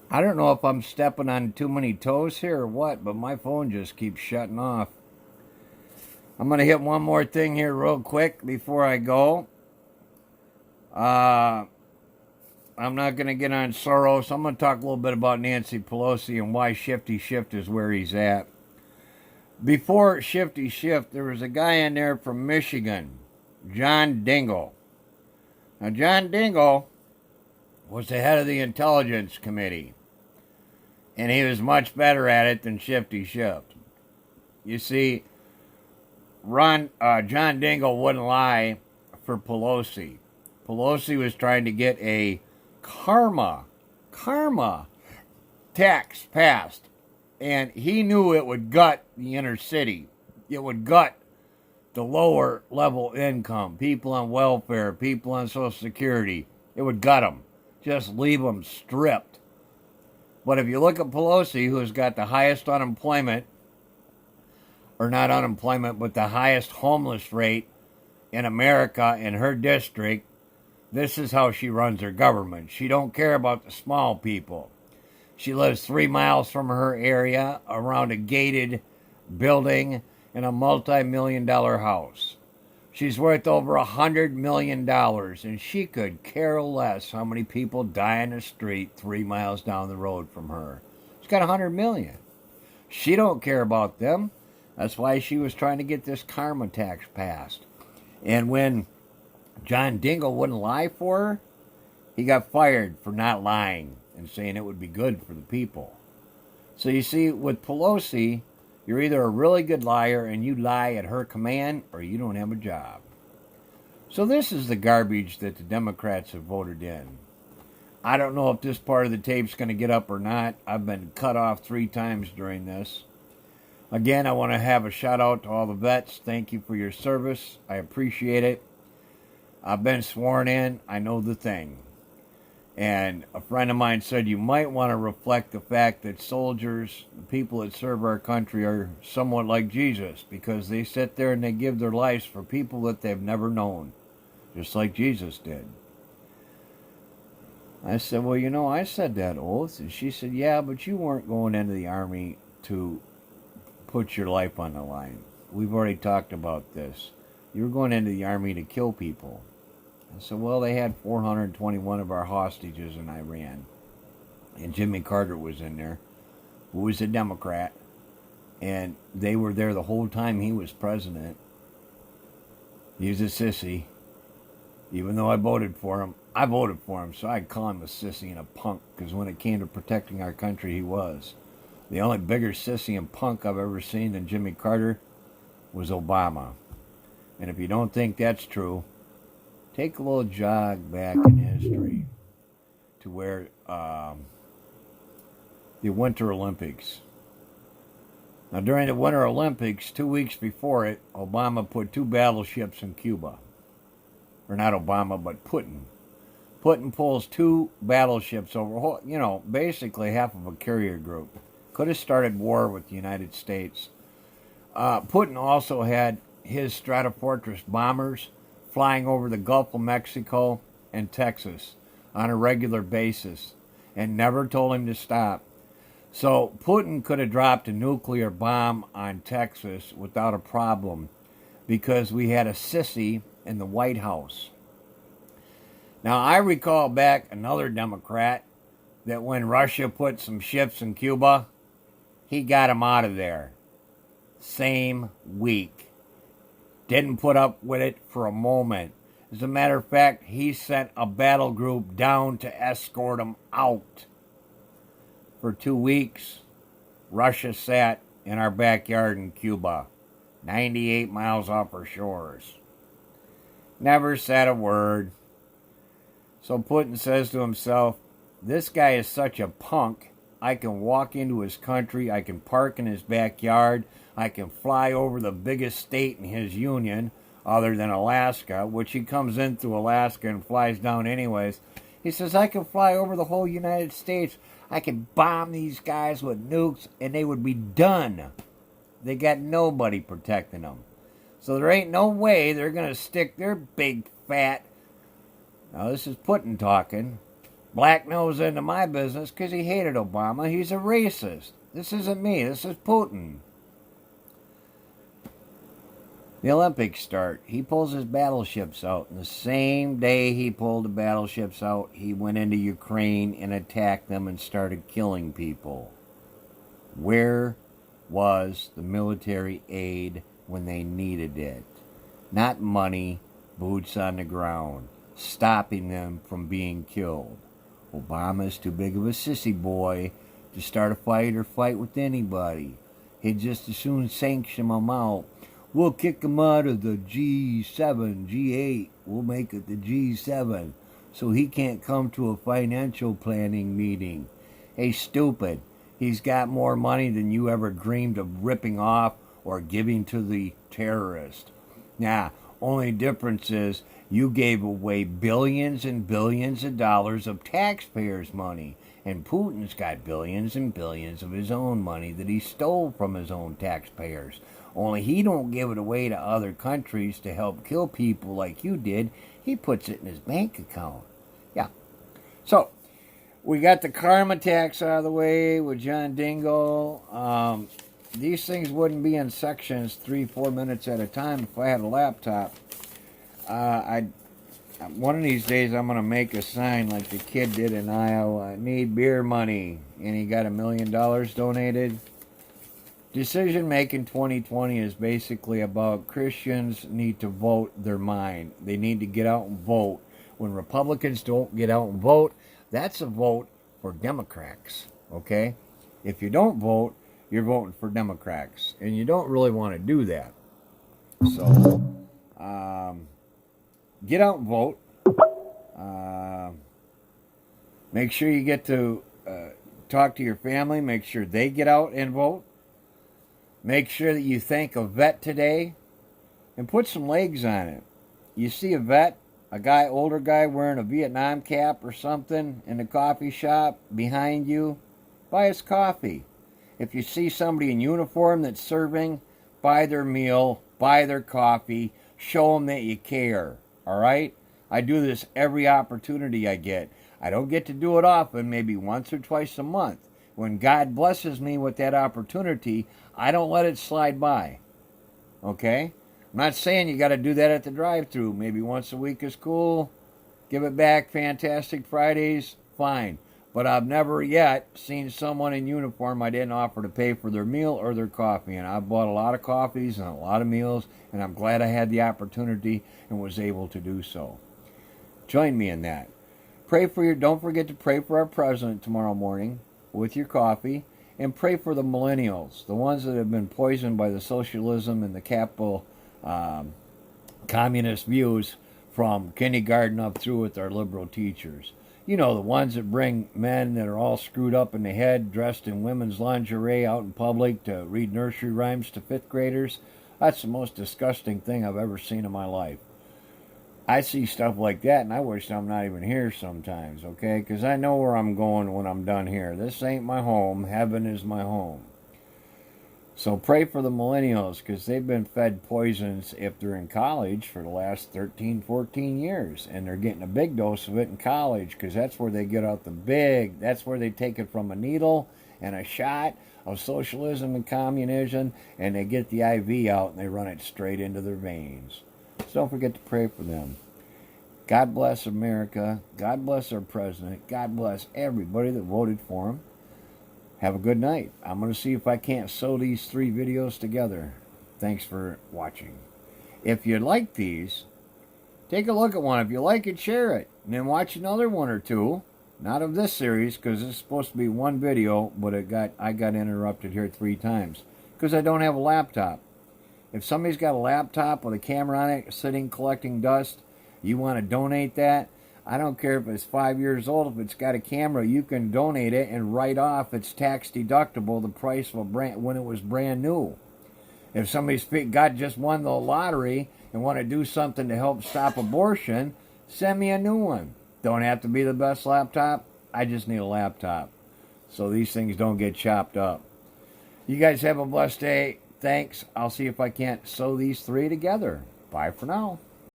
I don't know if I'm stepping on too many toes here or what, but my phone just keeps shutting off. I'm going to hit one more thing here real quick before I go. Uh, I'm not going to get on Soros. I'm going to talk a little bit about Nancy Pelosi and why Shifty Schiff is where he's at. Before Shifty Schiff, there was a guy in there from Michigan, John Dingell. Now, John Dingell was the head of the Intelligence Committee, and he was much better at it than Shifty Schiff. You see, John Dingell wouldn't lie for Pelosi. Pelosi was trying to get a karma tax passed, and he knew it would gut the inner city. It would gut the lower level income, people on welfare, people on Social Security. It would gut them, just leave them stripped. But if you look at Pelosi, who's got the highest unemployment, or not unemployment, but the highest homeless rate in America in her district, this is how she runs her government. She don't care about the small people. She lives 3 miles from her area, around a gated building in a multi-million-dollar house. She's worth over $100 million, and she could care less how many people die in the street 3 miles down the road from her. She's got $100 million. She don't care about them. That's why she was trying to get this karma tax passed. And when John Dingell wouldn't lie for her, he got fired for not lying and saying it would be good for the people. So you see, with Pelosi, you're either a really good liar and you lie at her command, or you don't have a job. So this is the garbage that the Democrats have voted in. I don't know if this part of the tape's going to get up or not. I've been cut off 3 times during this. Again, I want to have a shout out to all the vets. Thank you for your service. I appreciate it. I've been sworn in. I know the thing. And a friend of mine said you might want to reflect the fact that soldiers, the people that serve our country, are somewhat like Jesus, because they sit there and they give their lives for people that they've never known, just like Jesus did. I said, well, you know, I said that oath. And she said, yeah, but you weren't going into the Army to put your life on the line. We've already talked about this. You were going into the Army to kill people. I said, well, they had 421 of our hostages in Iran. And Jimmy Carter was in there, who was a Democrat. And they were there the whole time he was president. He was a sissy. Even though I voted for him, so I'd call him a sissy and a punk, because when it came to protecting our country, he was. The only bigger sissy and punk I've ever seen than Jimmy Carter was Obama. And if you don't think that's true, take a little jog back in history to where the Winter Olympics. Now, during the Winter Olympics, 2 weeks before it, Obama put 2 battleships in Cuba. Or not Obama, but Putin. Putin pulls 2 battleships over, you know, basically half of a carrier group. Could have started war with the United States. Putin also had his Stratofortress bombers flying over the Gulf of Mexico and Texas on a regular basis and never told him to stop. So Putin could have dropped a nuclear bomb on Texas without a problem, because we had a sissy in the White House. Now, I recall back another Democrat that when Russia put some ships in Cuba, he got them out of there. Same week. Didn't put up with it for a moment. As a matter of fact, he sent a battle group down to escort them out. For 2 weeks, Russia sat in our backyard in Cuba, 98 miles off our shores. Never said a word. So Putin says to himself, this guy is such a punk. I can walk into his country, I can park in his backyard, I can fly over the biggest state in his union, other than Alaska, which he comes in through Alaska and flies down anyways. He says, I can fly over the whole United States. I can bomb these guys with nukes, and they would be done. They got nobody protecting them. So there ain't no way they're going to stick their big fat... Now, this is Putin talking. Black nose into my business because he hated Obama. He's a racist. This isn't me. This is Putin. The Olympics start. He pulls his battleships out. And the same day he pulled the battleships out, he went into Ukraine and attacked them and started killing people. Where was the military aid when they needed it? Not money, boots on the ground, stopping them from being killed. Obama's too big of a sissy boy to start a fight or fight with anybody. He'd just as soon sanction them out. We'll kick them out of the G7, G8. We'll make it the G7 so he can't come to a financial planning meeting. Hey, stupid. He's got more money than you ever dreamed of ripping off or giving to the terrorist. Now, only difference is you gave away billions and billions of dollars of taxpayers' money. And Putin's got billions and billions of his own money that he stole from his own taxpayers. Only he don't give it away to other countries to help kill people like you did. He puts it in his bank account. Yeah. So, we got the karma tax out of the way with John Dingell. These things wouldn't be in sections 3-4 minutes at a time if I had a laptop. One of these days I'm going to make a sign like the kid did in Iowa. Need beer money. And he got $1 million donated. Decision making 2020 is basically about Christians need to vote their mind. They need to get out and vote. When Republicans don't get out and vote, that's a vote for Democrats. Okay? If you don't vote, you're voting for Democrats. And you don't really want to do that. So, get out and vote. Make sure you get to talk to your family. Make sure they get out and vote. Make sure that you thank a vet today and put some legs on it. You see a vet, a guy, older guy wearing a Vietnam cap or something in the coffee shop behind you, buy his coffee. If you see somebody in uniform that's serving, buy their meal, buy their coffee, show them that you care. All right? I do this every opportunity I get. I don't get to do it often, maybe once or twice a month. When God blesses me with that opportunity, I don't let it slide by. Okay? I'm not saying you got to do that at the drive-thru. Maybe once a week is cool. Give it back. Fantastic Fridays. Fine. But I've never yet seen someone in uniform I didn't offer to pay for their meal or their coffee. And I've bought a lot of coffees and a lot of meals, and I'm glad I had the opportunity and was able to do so. Join me in that. Don't forget to pray for our president tomorrow morning with your coffee, and pray for the millennials, the ones that have been poisoned by the socialism and the capital communist views from kindergarten up through with our liberal teachers. You know, the ones that bring men that are all screwed up in the head, dressed in women's lingerie out in public to read nursery rhymes to 5th graders. That's the most disgusting thing I've ever seen in my life. I see stuff like that, and I wish I'm not even here sometimes, okay? Because I know where I'm going when I'm done here. This ain't my home. Heaven is my home. So pray for the millennials, because they've been fed poisons if they're in college for the last 13, 14 years. And they're getting a big dose of it in college, because that's where they get out that's where they take it from a needle and a shot of socialism and communism, and they get the IV out and they run it straight into their veins. So don't forget to pray for them. God bless America. God bless our president. God bless everybody that voted for him. Have a good night. I'm going to see if I can't sew these 3 videos together. Thanks for watching. If you like these, take a look at one. If you like it, share it. And then watch another one or two. Not of this series, because it's supposed to be one video, but I got interrupted here 3 times. Because I don't have a laptop. If somebody's got a laptop with a camera on it sitting collecting dust, you want to donate that, I don't care if it's 5 years old. If it's got a camera, you can donate it and write off it's tax deductible the price of a brand when it was brand new. If somebody's just won the lottery and want to do something to help stop abortion, send me a new one. Don't have to be the best laptop. I just need a laptop so these things don't get chopped up. You guys have a blessed day. Thanks. I'll see if I can't sew these 3 together. Bye for now.